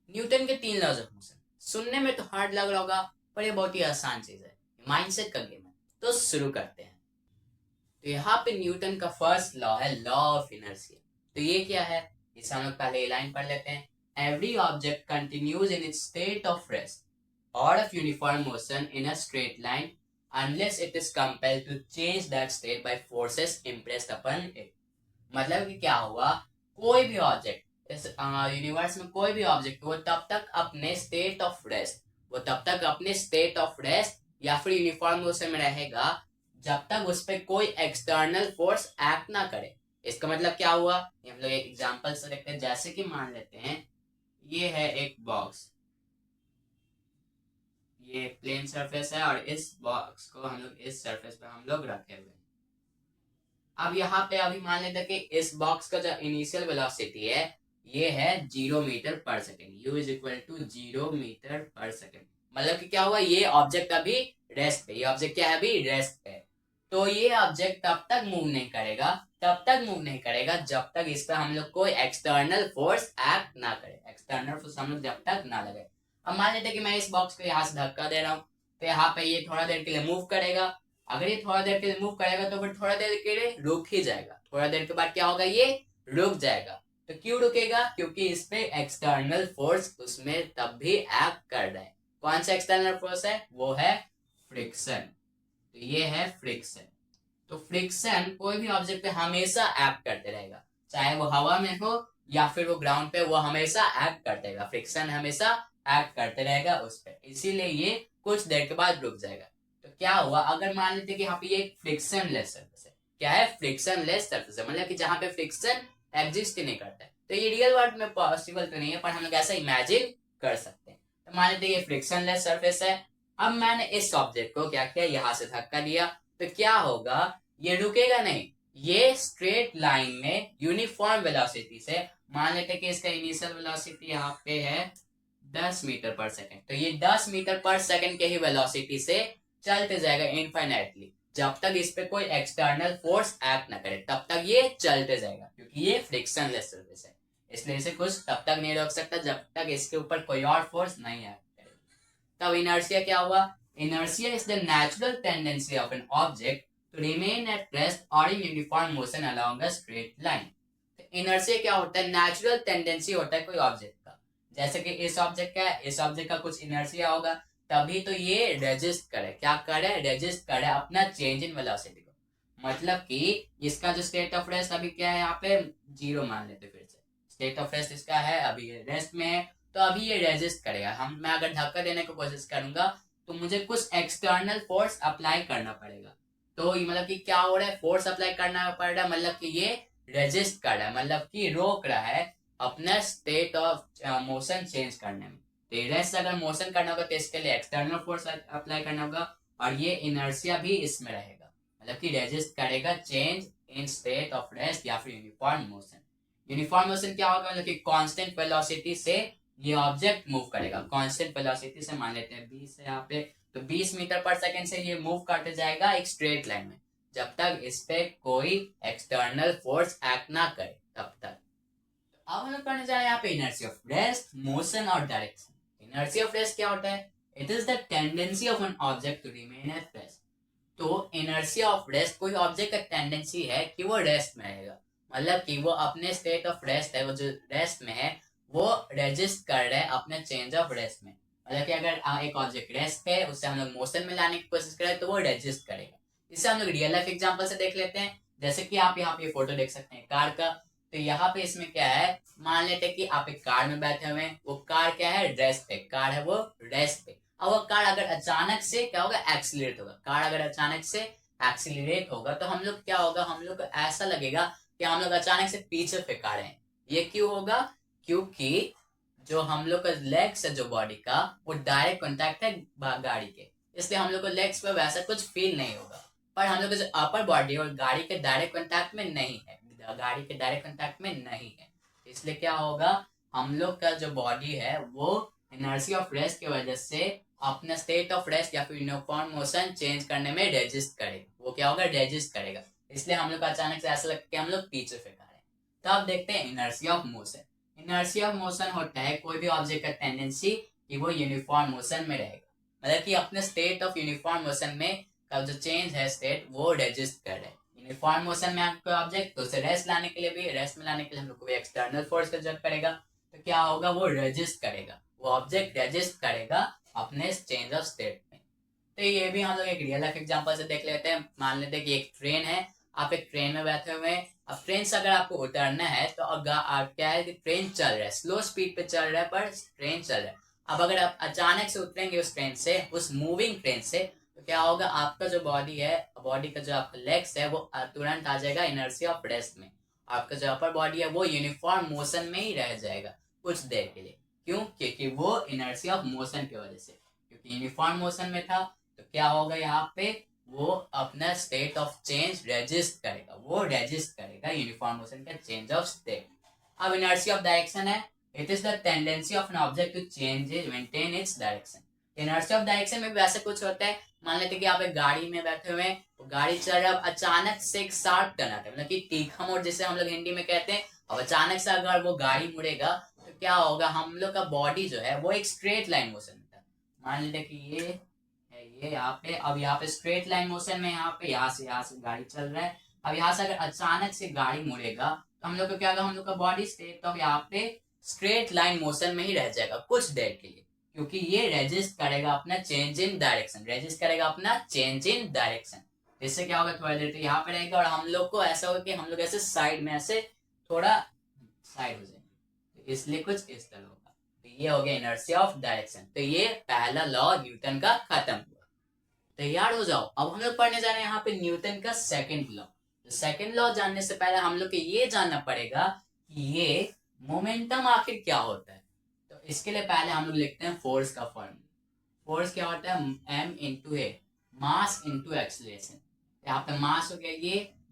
Newton के 3 laws of motion. सुनने में तो हार्ड लग रहा होगा, पर ये बहुत ही आसान चीज है, माइंडसेट का गेम है। तो शुरू करते हैं। तो यहाँ पे न्यूटन का फर्स्ट लॉ है लॉ ऑफ इनर्शिया। तो ये क्या है, इसे हम लोग पहले ये लाइन पढ़ लेते हैं। Every object continues in its state of rest और of uniform motion in a straight line unless it is compelled to change that state by forces impressed upon it। मतलब कि क्या हुआ, कोई भी ऑब्जेक्ट इस यूनिवर्स में कोई भी ऑब्जेक्ट वो तब तक अपने स्टेट ऑफ रेस्ट, वो तब तक अपने स्टेट ऑफ रेस्ट या फिर यूनिफॉर्म मोशन में रहेगा जब तक उस पर कोई एक्सटर्नल फोर्स एक्ट ना करे। इसका मतलब क्या हुआ, ये हम लोग एक एग्जांपल से देखते हैं। जैसे कि मान लेते हैं ये है एक बॉक्स, ये प्लेन सरफेस है और इस बॉक्स को हम लोग इस सरफेस पे हम लोग रखे हुए हैं। अब यहाँ पे अभी मान लेते हैं कि इस बॉक्स का जो इनिशियल वेलोसिटी है ये है 0 metre per second. u is equal to 0 metre per second. मतलब कि क्या हुआ, ये ऑब्जेक्ट अभी रेस्ट पे, ये ऑब्जेक्ट क्या है, अभी रेस्ट पे। तो ये ऑब्जेक्ट तब तक मूव नहीं करेगा, तब तक मूव नहीं करेगा जब तक इस पर हम लोग कोई एक्सटर्नल फोर्स एक्ट ना करे, एक्सटर्नल फोर्स हम लोग जब तक ना लगे। अब मान लेते हैं कि मैं इस बॉक्स को यहाँ से धक्का दे रहा हूँ, तो यहाँ पे ये थोड़ा देर के लिए मूव करेगा। अगर ये थोड़ा देर के लिए मूव करेगा तो फिर थोड़ा देर के लिए रुक ही जाएगा, थोड़ा देर के बाद क्या होगा, ये रुक जाएगा। तो क्यों रुकेगा, क्योंकि इस पे एक्सटर्नल फोर्स उसमें तब भी एक्ट कर रहा है। कौन सा एक्सटर्नल फोर्स है, वो है फ्रिक्शन। तो ये है फ्रिक्शन। तो फ्रिक्शन कोई भी ऑब्जेक्ट पे हमेशा एक्ट करते रहेगा, चाहे वो हवा में हो या फिर वो ग्राउंड पे, वो हमेशा एक्ट करते रहेगा। फ्रिक्शन हमेशा एक्ट करते रहेगा उस पर, इसीलिए ये कुछ देर के बाद रुक जाएगा। तो क्या हुआ, अगर मान लेते कि यहाँ पे ये फ्रिक्शन लेस सर्फेस है, क्या है, फ्रिक्शन लेस सर्फेस है, मतलब कि जहां पे फ्रिक्शन एग्जिस्ट ही नहीं करता है। तो ये रियल वर्ल्ड में पॉसिबल तो नहीं है, पर हम लोग ऐसा इमेजिन कर सकते हैं। तो मान लेते ये फ्रिक्शन लेस सर्फेस है। अब मैंने इस ऑब्जेक्ट को क्या किया, यहाँ से धक्का दिया, तो क्या होगा, ये रुकेगा नहीं, ये स्ट्रेट लाइन में यूनिफॉर्म वेलोसिटी से, मान लेते कि इसका इनिशियल वेलोसिटी यहाँ पे है 10 मीटर पर सेकेंड, तो ये 10 मीटर पर सेकेंड के ही वेलोसिटी से चलते जाएगा इनफाइनाइटली। जब तक इस पे कोई एक्सटर्नल फोर्स एक्ट ना करे तब तक ये चलते जाएगा, क्योंकि ये फ्रिक्शन लेस सर्फेस है, इसलिए इसे कुछ तब तक नहीं रोक सकता जब तक इसके ऊपर कोई और फोर्स नहीं एक्ट करे। तब इनर्शिया क्या हुआ, inertia is the natural tendency of an object to remain at rest or in uniform motion along a straight line। Inertia क्या होता है, नेचुरल टेंडेंसी होता है कोई ऑब्जेक्ट का। जैसे कि इस ऑब्जेक्ट का है, इस ऑब्जेक्ट का कुछ इनर्शिया होगा, तभी तो ये रेजिस्ट करे, क्या करे, रेजिस्ट करे अपना चेंज इन वेलोसिटी को। मतलब कि इसका जो स्टेट ऑफ रेस्ट अभी क्या है, यहाँ पे 0 मान लेते, फिर से स्टेट ऑफ रेस्ट इसका है, अभी रेस्ट में है, तो अभी ये रेजिस्ट करेगा। मैं अगर धक्का देने की कोशिश करूंगा तो मुझे कुछ एक्सटर्नल फोर्स अप्लाई करना पड़ेगा। तो मतलब कि क्या हो रहा है, फोर्स अप्लाई करना पड़ रहा है, मतलब कि ये रेजिस्ट कर रहा है, मतलब कि रोक रहा है अपना स्टेट ऑफ मोशन चेंज करने में। तो रेस्ट अगर मोशन करना होगा तो इसके लिए एक्सटर्नल फोर्स अप्लाई करना होगा, और ये इनर्शिया भी इसमें रहेगा, मतलब कि रेजिस्ट करेगा change in state of rest या फिर यूनिफॉर्म मोशन। यूनिफॉर्म मोशन क्या होगा, मतलब कि कांस्टेंट वेलोसिटी से ये ऑब्जेक्ट मूव करेगा। कांस्टेंट वेलोसिटी से मान लेते हैं 20 है यहाँ पे, तो 20 मीटर पर सेकेंड से ये मूव करते जाएगा एक स्ट्रेट लाइन में, जब तक इस पे कोई एक्सटर्नल फोर्स एक्ट ना करे तब तक। अब हम लोग करने जा रहे हैं यहाँ पे इनर्शिया ऑफ रेस्ट, मोशन और डायरेक्शन। इनर्शिया ऑफ रेस्ट क्या होता है, it is the tendency of an object to remain at rest. तो इनर्शिया ऑफ रेस्ट कोई ऑब्जेक्ट का टेंडेंसी है कि वो रेस्ट में रहेगा, मतलब कि वो अपने स्टेट ऑफ रेस्ट है, वो जो रेस्ट में है वो रेजिस्ट कर रहे हैं अपने चेंज ऑफ रेस्ट में। मतलब कि अगर एक ऑब्जेक्ट रेस्ट है, उससे हम लोग मोशन में लाने की कोशिश करें तो वो रेजिस्ट करेगा। इसे हम लोग रियल लाइफ एग्जांपल से देख लेते हैं। जैसे कि आप यहाँ पे फोटो देख सकते हैं कार का। तो यहाँ पे इसमें क्या है, मान लेते हैं कि आप एक कार में बैठे हुए हैं, वो कार क्या है, रेस्ट पे, कार है वो रेस्ट पे। अब वो कार अगर अचानक से क्या होगा, एक्सीलरेट होगा। कार अगर अचानक से एक्सीलरेट होगा तो हम लोग क्या होगा, हम लोग को ऐसा लगेगा कि हम लोग अचानक से पीछे फेंका रहे हैं। ये क्यों होगा, क्योंकि जो हम लोग का लेग्स है जो बॉडी का, वो डायरेक्ट कांटेक्ट है गाड़ी के, इसलिए हम लोग को लेग्स पे वैसा कुछ फील नहीं होगा। पर हम लोग का जो अपर बॉडी और गाड़ी के डायरेक्ट कांटेक्ट में नहीं है, गाड़ी के डायरेक्ट कांटेक्ट में नहीं है, इसलिए क्या होगा, हम लोग का जो बॉडी है वो इनर्शिया ऑफ रेस्ट की वजह से अपना स्टेट ऑफ रेस्ट या फिर यूनिफॉर्म मोशन चेंज करने में रेजिस्ट करेगा। वो क्या होगा, रेजिस्ट करेगा, इसलिए हम लोग को अचानक से ऐसा लगता है कि हम लोग पीछे फेंका रहे हैं। तो अब देखते हैं inertia of motion. Inertia of motion होता है कोई भी ऑब्जेक्ट का टेंडेंसी कि वो यूनिफॉर्म मोशन में रहेगा, मतलब कि अपने स्टेट ऑफ यूनिफॉर्म मोशन में का जो चेंज है स्टेट वो रेजिस्ट कर रहे हैं। यूनिफॉर्म मोशन में आपको ऑब्जेक्ट तो उसे रेस्ट लाने के लिए भी, रेस्ट में लाने के लिए हम लोग को भी एक्सटर्नल फोर्स का जरूरत पड़ेगा, तो क्या होगा वो रेजिस्ट करेगा, वो ऑब्जेक्ट रेजिस्ट करेगा अपने चेंज ऑफ स्टेट में। तो ये भी हम लोग एक रियल लाइफ एग्जांपल से देख लेते हैं। मान लेते हैं कि एक ट्रेन है, आप एक ट्रेन में बैठे हुए हैं, अब ट्रेन से अगर आपको उतरना है तो क्या है कि ट्रेन चल रहा है, स्लो स्पीड पे चल रहा है पर ट्रेन चल रहा है। अब अगर आप अचानक से उतरेंगे उस ट्रेन से, उस मूविंग ट्रेन से, तो क्या होगा आपका जो बॉडी है, बॉडी का जो आपका लेग्स है वो तुरंत आ जाएगा इनर्शिया ऑफ रेस्ट में। आपका जो अपर बॉडी है वो यूनिफॉर्म मोशन में ही रह जाएगा कुछ देर के लिए। क्यों? क्योंकि वो इनर्शिया ऑफ मोशन की वजह से, क्योंकि यूनिफॉर्म मोशन में था तो क्या होगा यहाँ पे वो अपना स्टेट ऑफ चेंज रेजिस्ट करेगा, वो रेजिस्ट करेगा यूनिफॉर्म मोशन का चेंज ऑफ स्टेट। अब इनर्शिया ऑफ डायरेक्शन है, it is the tendency of an object to change maintain its direction. Inertia of direction में भी वैसे कुछ होता है, मान लेते हैं कि आप एक गाड़ी में बैठे हुए हैं, तो गाड़ी चल रहा है, अचानक से एक शार्प टर्न आता है, मतलब कि तीखा मोड़ जिसे हम लोग हिंदी में कहते हैं। अब अचानक से अगर वो गाड़ी मुड़ेगा तो क्या होगा, हम लोग का बॉडी जो है वो एक स्ट्रेट लाइन मोशन में था। मान लेते कि ये है, ये यहाँ पे, अब यहाँ पे स्ट्रेट लाइन मोशन में, यहाँ पे यहाँ से गाड़ी चल रहा है। अब यहाँ से अगर अचानक से गाड़ी मुड़ेगा तो हम लोग को क्या होगा, हम लोग का बॉडी स्टेट ऑफ यहाँ पे स्ट्रेट लाइन मोशन में ही रह जाएगा कुछ देर के लिए, क्योंकि ये रेजिस्ट करेगा अपना चेंज इन डायरेक्शन, रेजिस्ट करेगा अपना चेंज इन डायरेक्शन। इससे क्या होगा, थोड़ा देर तो यहाँ पे रहेगा और हम लोग को ऐसा होगा कि हम लोग ऐसे साइड में ऐसे थोड़ा साइड हो जाएंगे, इसलिए कुछ इस तरह होगा। तो ये हो गया इनर्शिया ऑफ डायरेक्शन। तो ये पहला लॉ न्यूटन का खत्म हुआ। तैयार हो जाओ, अब हम लोग पढ़ने जा रहे हैं यहाँ पे न्यूटन का सेकंड लॉ। सेकंड लॉ जानने से पहले हम लोग को ये जानना पड़ेगा कि ये मोमेंटम आखिर क्या होता है। तो इसके लिए पहले हम लोग लिखते हैं फोर्स का फॉर्मूला। फोर्स क्या होता है, m इंटू ए, मास इंटू एक्सीलरेशन। यहाँ पे मास हो गया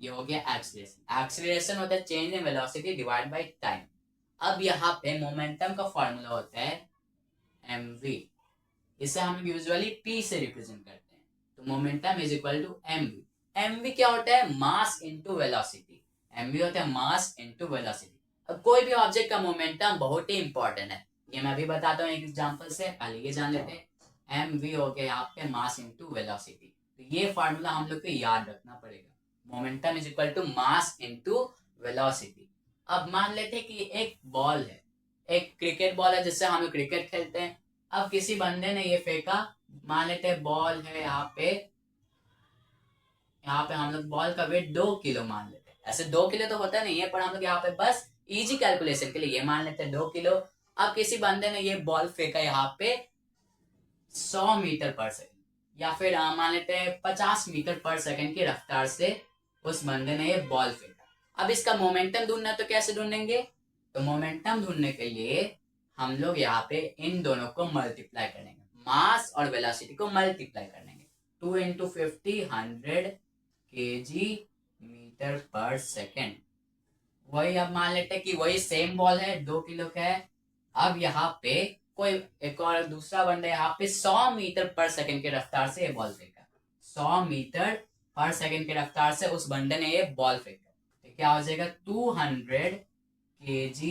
ये हो गया एक्सीलरेशन। एक्सीलरेशन होता है change in velocity divide by time. अब यहाँ पे मोमेंटम का फॉर्मूला होता है mv, इसे हम यूजुअली p से रिप्रेजेंट करते हैं। तो momentum is equal to mv। mv क्या होता है, मास इंटू वेलोसिटी। mv होता है मास इंटू वेलोसिटी। अब कोई भी ऑब्जेक्ट का मोमेंटम बहुत ही इंपॉर्टेंट है, ये मैं भी बताता हूँ एक एग्जांपल से। पहले ये जान लेते हैं, mv हो गया यहाँ पे मास इंटू वेलोसिटी। तो ये फार्मूला हम लोग को याद रखना पड़ेगा, momentum is equal to mass into velocity. अब मान लेते हैं कि एक बॉल है, एक क्रिकेट बॉल है जिससे हम लोग क्रिकेट खेलते हैं। अब किसी बंदे ने ये फेंका, मान लेते हैं बॉल है यहाँ पे हम लोग बॉल का वेट 2 किलो मान लेते हैं। ऐसे 2 किलो तो होता नहीं है, पर हम लोग यहाँ पे बस इजी कैलकुलेशन के लिए ये मान लेते हैं 2 किलो। अब किसी बंदे ने ये बॉल फेंका यहाँ पे 100 मीटर पर सेकंड, या फिर मान लेते हैं 50 मीटर पर सेकंड की रफ्तार से उस बंदे ने ये बॉल फेंका। अब इसका मोमेंटम ढूंढना, तो कैसे ढूंढेंगे, तो मोमेंटम ढूंढने के लिए हम लोग यहाँ पे इन दोनों को मल्टीप्लाई करेंगे, मास और वेलोसिटी को मल्टीप्लाई करेंगे। 2 into 50 100 kg metre per second. वही अब मान लेते हैं कि वही सेम बॉल है, 2 किलो का है। अब यहाँ पे कोई एक और दूसरा बंदा यहाँ पे 100 मीटर पर सेकेंड की रफ्तार से ये बॉल फेंका, 100 मीटर पर सेकेंड की रफ्तार से उस बंदे ने ये बॉल फेंका। तो क्या हो जाएगा, 200 kg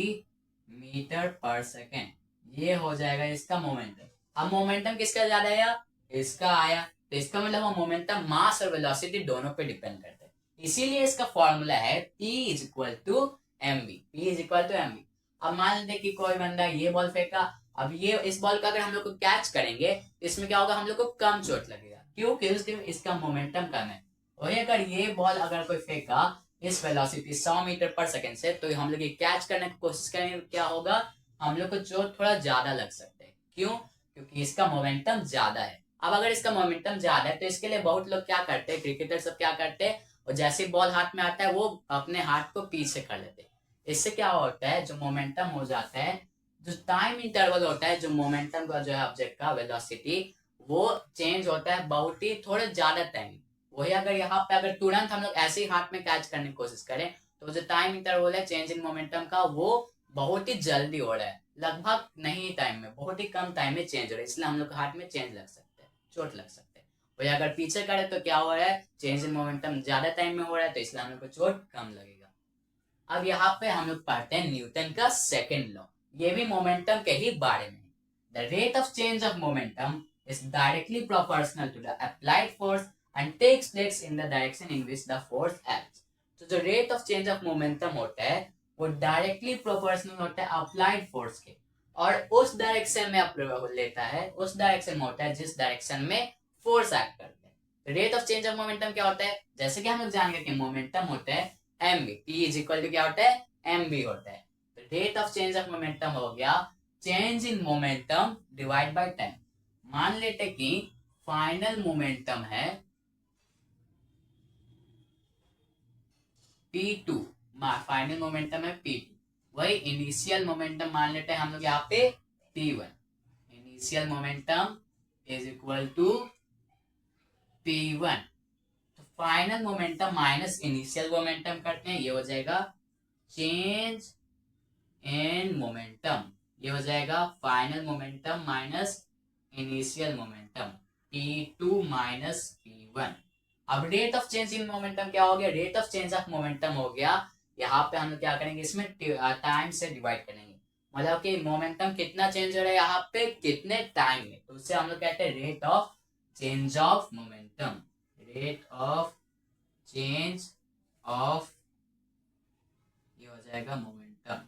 मीटर पर सेकेंड, ये हो जाएगा इसका मोमेंटम। अब मोमेंटम किसका ज्यादा आया, इसका आया, तो इसका मतलब मोमेंटम मास और वेलोसिटी दोनों पे डिपेंड करता है। इसीलिए इसका फॉर्मूला है P is equal to mv, P is equal to mv। अब मान लेते कि कोई बंदा ये बॉल फेंका, अब ये इस बॉल का अगर हम लोग को कैच करेंगे इसमें क्या होगा, हम लोग को कम चोट लगेगा, क्योंकि इसका मोमेंटम कम है। वही अगर ये बॉल अगर कोई फेंका इस वेलोसिटी 100 मीटर पर सेकंड से, तो हम लोग ये कैच करने की कोशिश करेंगे, क्या होगा, हम लोग को चोट थोड़ा ज्यादा लग सकता है। क्यों? क्योंकि इसका मोमेंटम ज्यादा है। अब अगर इसका मोमेंटम ज्यादा है तो इसके लिए बहुत लोग क्या करते हैं, क्रिकेटर सब क्या करते हैं, और जैसे बॉल हाथ में आता है वो अपने हाथ को पीछे कर लेते हैं। इससे क्या होता है, जो मोमेंटम हो जाता है, जो टाइम इंटरवल होता है, जो मोमेंटम का जो है ऑब्जेक्ट का वेलोसिटी, वो चेंज होता है बहुत ही थोड़े ज्यादा टाइम। वही अगर यहाँ पे अगर तुरंत हम लोग ऐसे ही हाथ में कैच करने की कोशिश करें तो जो टाइम इंटरवल है चेंज इन मोमेंटम का, वो बहुत ही जल्दी हो रहा है, लगभग नहीं टाइम में, बहुत ही कम टाइम में चेंज हो रहा है, इसलिए हम लोग हाथ में चेंज लग सकते हैं, चोट लग सकते हैं। वही अगर पीछे करे तो क्या हो रहा है, चेंज इन मोमेंटम ज्यादा टाइम में हो रहा है, तो इसलिए हम लोग को चोट कम लगेगा। अब यहाँ पे हम लोग पढ़ते हैं न्यूटन का सेकंड लॉ, ये भी मोमेंटम के ही बारे में। The rate of change of momentum is directly proportional to the applied force and takes place in the direction in which the force acts. तो जो rate of change of momentum होता है वो डायरेक्टली प्रोपोर्शनल होता है applied force के, और उस डायरेक्शन में लेता है, उस डायरेक्शन में होता है जिस डायरेक्शन में फोर्स एक्ट करता है। Rate of change of momentum क्या होता है, जैसे कि हम लोग जान गए कि मोमेंटम होता है M B, T is equal to क्या होता है, एम बी होता है। तो rate of change of momentum हो गया change in momentum divide by time. मान लेते कि फाइनल मोमेंटम है P2, फाइनल मोमेंटम है P2, वही इनिशियल मोमेंटम मान लेते हैं हम लोग यहाँ पे P1। Initial momentum is equal to P1। तो final momentum minus initial momentum करते हैं, ये हो जाएगा चेंज इन मोमेंटम, ये हो जाएगा final momentum minus initial momentum P2 minus P1। अब rate of change in momentum क्या हो गया, rate of change of momentum हो गया, यहाँ पे हम लोग क्या करेंगे, इसमें टाइम से डिवाइड करेंगे, मतलब कि मोमेंटम कितना चेंज हो रहा है यहाँ पे कितने टाइम में, तो उससे हम लोग कहते हैं rate of change of momentum. Rate of change of, ये हो जाएगा मोमेंटम,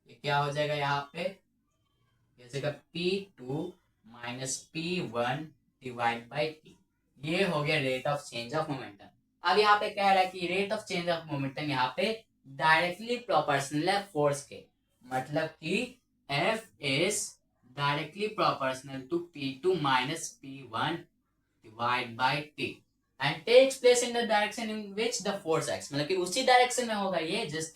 ये क्या हो जाएगा यहाँ पे, ये हो जाएगा P2 minus P1 divide by T, ये हो गया rate of change of momentum. अब यहाँ पे कह रहा है कि rate of change of momentum यहाँ पे डायरेक्टली प्रोपोर्शनल है फोर्स के, मतलब कि F is directly proportional to P2 minus P1 divide by T and takes place in the direction in which the force acts, मतलब कि उसी डायरेक्शन में होगा ये जिस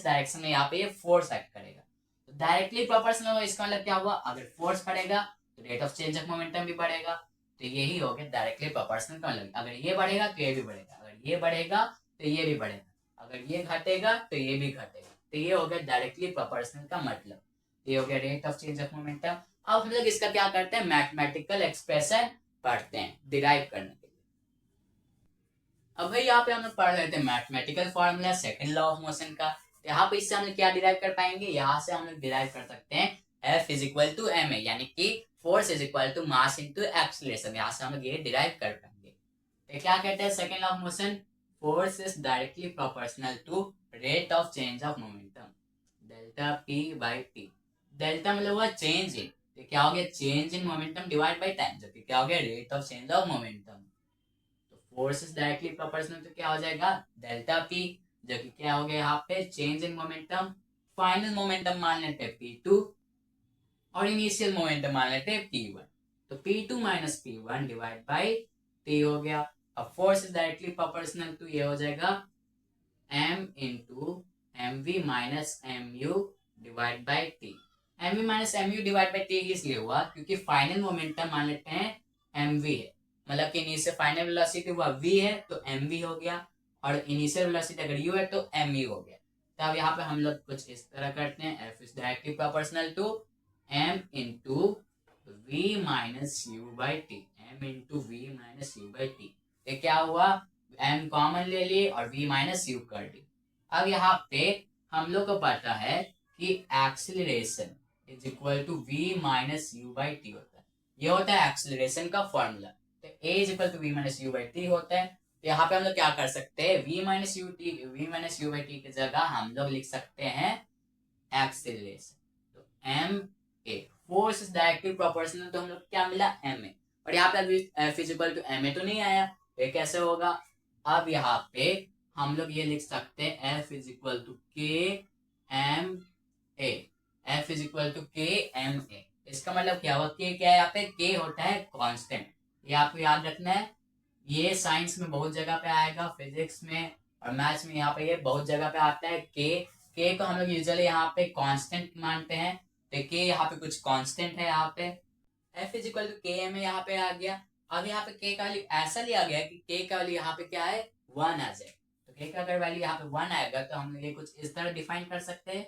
डायरेक्शन में यहाँ पे ये फोर्स एक्ट करेगा। तो डायरेक्टली प्रोपोर्शनल होगा, इसका मतलब क्या हुआ, अगर फोर्स बढ़ेगा तो rate of change of momentum भी बढ़ेगा, तो यही हो गया डायरेक्टली प्रोपोर्शनल का मतलब। अगर ये बढ़ेगा तो ये भी बढ़ेगा, अगर ये बढ़ेगा तो ये भी बढ़ेगा, अगर ये घटेगा तो ये भी घटेगा, तो ये हो गया डायरेक्टली प्रोपोर्शनल का मतलब, ये हो गया rate of change of momentum. अब हम लोग इसका क्या करते हैं, मैथमेटिकल एक्सप्रेशन पढ़ते हैं डिराइव करने के लिए। अब भाई यहाँ पे हम लोग पढ़ लेते हैं mathematical formula second law of motion का। यहाँ पे इससे हम लोग क्या डिराइव कर पाएंगे, यहाँ से हम लोग डिराइव कर सकते हैं F is equal to M A, यानी कि force is equal to mass into acceleration, यहाँ से हम लोग ये डिराइव कर पाएंगे। तो क्या कहते हैं second law of motion, force is directly proportional to rate of change of momentum delta P by T। Delta मतलब हुआ चेंज इन, तो क्या हो गया change in momentum divide by time, जो कि क्या हो गया rate of change of momentum. तो फोर्स इज डायरेक्टली प्रोपोर्शनल तो क्या हो जाएगा डेल्टा P, जो कि क्या हो गया यहाँ पे change in momentum, final momentum मान लेते हैं P2 और इनिशियल मोमेंटम मान लेते हैं P1, तो P2 minus P1 divide by T हो गया। अब force is directly proportional to, ये हो जाएगा M into mv minus mu divide by T। mv minus mu divide by T इसलिए हुआ क्योंकि फाइनल मोमेंटम मान लेते हैं mv है, मतलब कि इनिशियल फाइनल वेलोसिटी हुआ v है तो mv हो गया, और इनिशियल वेलोसिटी अगर u है तो mu हो गया। तो अब यहाँ पे हम लोग कुछ इस तरह करते हैं, f is directly proportional to m into v minus U by T, m into V minus U by T. ये क्या हुआ, m कॉमन ले लिए और v माइनस यू कर दी। अब यहाँ पे हम लोग को पता है कि acceleration is equal to v minus U by T होता है, ये होता है एक्सीलरेशन का फॉर्मूला। तो a is equal to v minus U by T होता है, तो यहाँ पे हम लोग क्या कर सकते हैं, v minus U by T की जगह हम लोग लिख सकते हैं एक्सीलरेशन। तो m a, force is directly proportional, तो हम लोग क्या मिला m a, और यहाँ पे अभी f is equal to m a तो नहीं आया, ये कैसे होगा। अब यहाँ पे हम लोग ये लिख सकते हैं f is equal to k m a, f is equal to k m a। इसका मतलब क्या हुआ, k क्या है, यहाँ पे k होता है कांस्टेंट, ये आपको याद रखना है, ये साइंस में बहुत जगह पे आएगा, फिजिक्स में और मैथ्स में, यहाँ पे ये बहुत जगह पे आता है। k को हम लोग यूजुअली यहाँ पे कांस्टेंट मानते हैं, तो k यहाँ पे कुछ कांस्टेंट है, यहाँ पे f इज इक्वल टू के एम यहाँ पे आ गया। अब यहाँ पे k का वैल्यू ऐसा लिया गया कि k का वैल्यू यहाँ पे क्या है 1 आ जाए, तो k का अगर वैल्यू यहाँ पे 1 आएगा तो हम ये कुछ इस तरह डिफाइन कर सकते हैं,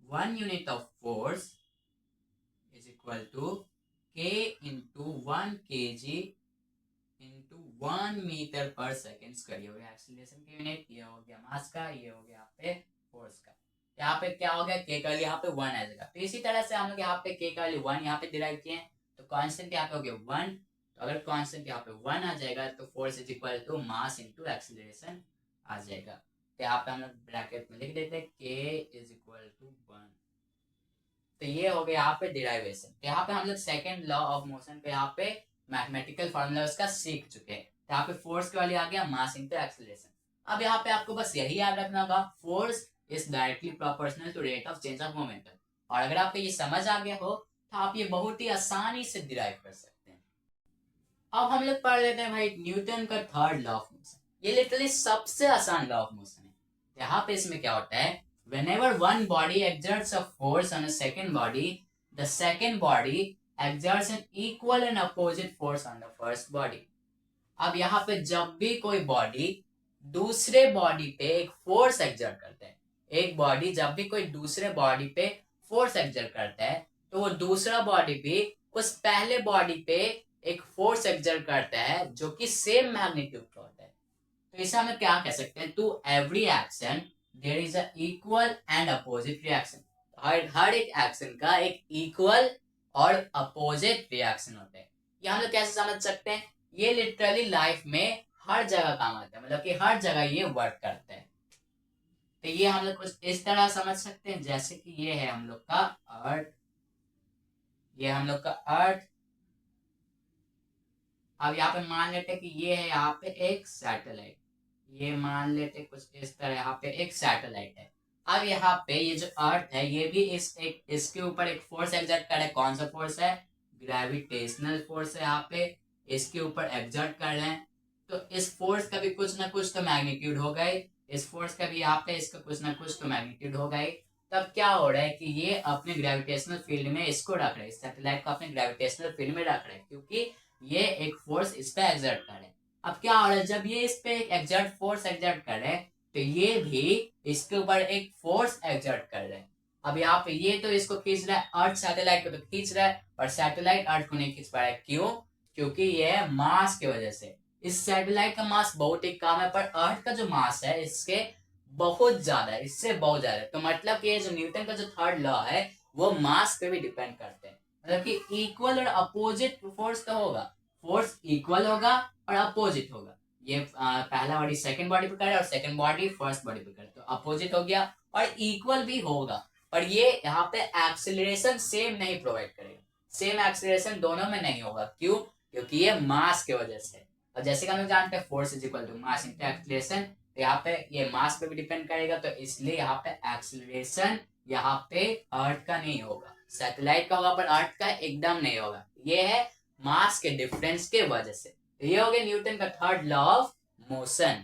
1 unit of force is equal to k into 1 kg into 1 metre per second square. ये हो गया एक्सीलरेशन की यूनिट, ये हो गया मास का, ये हो गया यहाँ पे फोर्स का। यहाँ पे क्या हो गया, के का वैल्यू यहाँ पे 1 आ जाएगा। तो इसी तरह से हम लोग यहाँ पे के का वैल्यू 1 यहाँ पे डिराइव किए हैं, तो कांस्टेंट यहाँ पे हो गया 1। तो अगर कांस्टेंट यहाँ पे 1 आ जाएगा तो force is equal to mass into acceleration आ जाएगा। तो यहाँ पे हम लोग ब्रैकेट में लिख देते हैं के इज इक्वल टू 1। तो ये हो गया यहाँ पे डिराइवेशन। तो यहाँ पे हम लोग सेकंड लॉ ऑफ मोशन पे यहाँ पे मैथमेटिकल फॉर्मूला उसका सीख चुके हैं। तो यहाँ पे फोर्स के वाले आ गया मास इनटू एक्सीलरेशन। अब यहाँ पे आपको बस यही याद रखना होगा, force is directly proportional to rate of change of momentum. और अगर आपको ये समझ आ गया हो तो आप ये बहुत ही आसानी से डिराइव कर सकते हैं। अब हम लोग पढ़ लेते हैं भाई न्यूटन का थर्ड लॉ ऑफ मोशन। ये लिटरली सबसे आसान लॉ ऑफ मोशन है। यहाँ पे इसमें क्या होता है, whenever one body exerts a force on a second body, the second body exerts an equal and opposite force on the first body. अब यहाँ पे जब भी कोई बॉडी दूसरे बॉडी पे एक फोर्स एक्सर्ट करता है, एक बॉडी जब भी कोई दूसरे बॉडी पे फोर्स एक्सर्ट करता है, तो वो दूसरा बॉडी भी उस पहले बॉडी पे एक फोर्स एक्सर्ट करता है जो कि सेम मैग्नीट्यूड का होता है। तो इसे हम क्या कह सकते हैं, to every action there is a equal and opposite reaction. हर एक एक्शन का एक इक्वल और अपोजिट रिएक्शन होता है। ये हम लोग कैसे समझ सकते हैं, ये लिटरली लाइफ में हर जगह काम आता है, मतलब कि हर जगह ये वर्क करता है। तो ये हम लोग कुछ इस तरह समझ सकते हैं, जैसे कि ये है हम लोग का अर्थ, ये हम लोग का अर्थ। अब यहाँ पे मान लेते हैं कि ये है यहाँ पे एक सैटेलाइट, ये मान लेते कुछ इस तरह यहाँ पे एक सैटेलाइट है। अब यहाँ पे ये जो अर्थ है ये भी इसके ऊपर एक फोर्स एक्सर्ट कर रहा है। कौन सा फोर्स है, ग्रेविटेशनल फोर्स है। यहाँ पे इसके ऊपर एक्सर्ट कर रहे हैं, तो इस फोर्स का भी कुछ ना कुछ तो मैग्नीट्यूड होगा ही, इस फोर्स का भी यहाँ पे इसका कुछ ना कुछ तो मैग्नीट्यूड होगा ही। तब क्या हो रहा है कि ये अपने ग्रेविटेशनल फील्ड में इसको रख रहे हैं, इस सैटेलाइट को अपने ग्रेविटेशनल फील्ड में रख रहे हैं, क्योंकि ये एक फोर्स इस पे एक्सर्ट कर रहे हैं। अब क्या हो रहा है, जब ये इस पे एक एक्सर्ट फोर्स एक्सर्ट कर रहे हैं तो ये भी इसके ऊपर एक फोर्स एक्सर्ट कर रहे हैं। अब यहाँ पे ये तो इसको खींच रहा है, अर्थ सैटेलाइट को तो खींच रहा है, पर सैटेलाइट अर्थ को नहीं खींच पा रहा है। क्यों, क्योंकि ये मास की वजह से। इस सैटेलाइट का मास बहुत ही कम है, पर अर्थ का जो मास है इसके बहुत ज्यादा है, इससे बहुत ज्यादा है। तो मतलब कि जो न्यूटन का जो थर्ड लॉ है वो मास पे भी डिपेंड करते हैं, मतलब कि इक्वल और अपोजिट फोर्स का होगा, फोर्स इक्वल होगा और अपोजिट होगा। ये पहला बॉडी सेकंड बॉडी पे करे और सेकंड बॉडी फर्स्ट बॉडी पे करे, तो अपोजिट हो गया। और इक्वल भी होगा, पर ये यहाँ पे एक्सीलरेशन सेम नहीं प्रोवाइड करेगा, सेम एक्सीलरेशन दोनों में नहीं होगा। क्यों, क्योंकि ये मास की वजह से। और जैसे कि हम जानते हैं force is equal to mass into acceleration, तो यहाँ पे ये मास पे भी डिपेंड करेगा, तो इसलिए यहाँ पे एक्सीलरेशन यहाँ पे अर्थ का नहीं होगा, सैटेलाइट का होगा, पर अर्थ का एकदम नहीं होगा। ये है मास के डिफरेंस के वजह से। तो ये हो गया न्यूटन का थर्ड लॉ ऑफ मोशन।